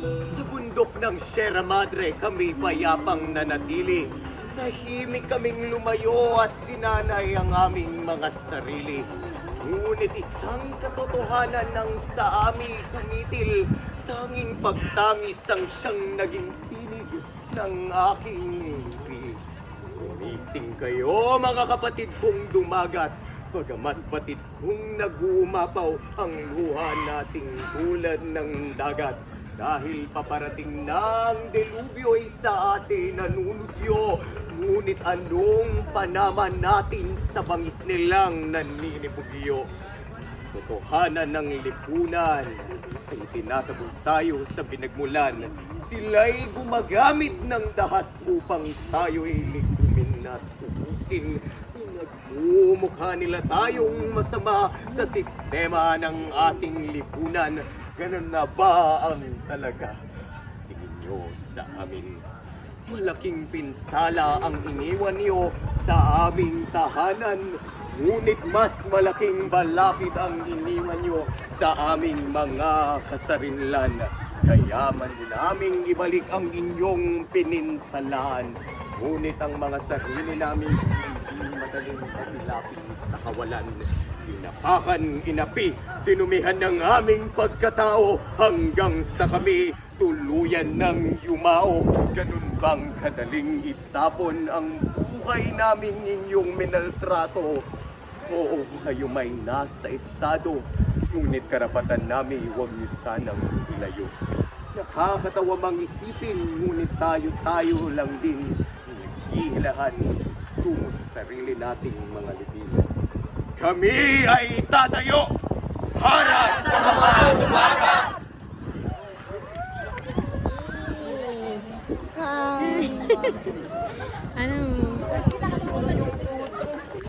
Sa bundok ng Sierra Madre kami payapang nanatili. Tahimik kaming lumayo at sinanay ang aming mga sarili. Ngunit isang katotohanan ng sa amin kumitil, tanging pagtangis ang siyang naging tinig ng aking ngiti. Gumising kayo mga kapatid kong dumagat, bagamat batid kong nag-uumapaw ang luha nating tulad ng dagat. Dahil paparating ng delubyo'y sa atin nanunudyo, ngunit anong panaman natin sa bangis nilang naninibugyo? Sa totohanan ng lipunan ay tinatabog tayo sa binagmulan. Sila'y gumagamit ng dahas upang tayo'y ligumin at ubusin. Pinagmumukha nila tayong masama sa sistema ng ating lipunan. Ganun na ba ang talaga? Tingin nyo sa amin. Malaking pinsala ang iniwan niyo sa aming tahanan. Ngunit mas malaking balakid ang iniwan niyo sa aming mga kasarinlan. Kaya man naming ibalik ang inyong pininsalaan. Ngunit ang mga sarili namin hindi madaling pagilapin sa kawalan. Inapakan, inapi, tinumihan ng aming pagkatao hanggang sa kami tuluyan ng yumao. Ganun bang kadaling itapon ang buhay naming inyong minaltrato? Oo, kayo may nasa estado, ngunit karapatan namin huwag niyo sanang ilayo. Nakakatawa mang isipin, ngunit tayo lang din naghihilahan tungo sa sarili nating mga libing. Kami ay tatayo para sa mga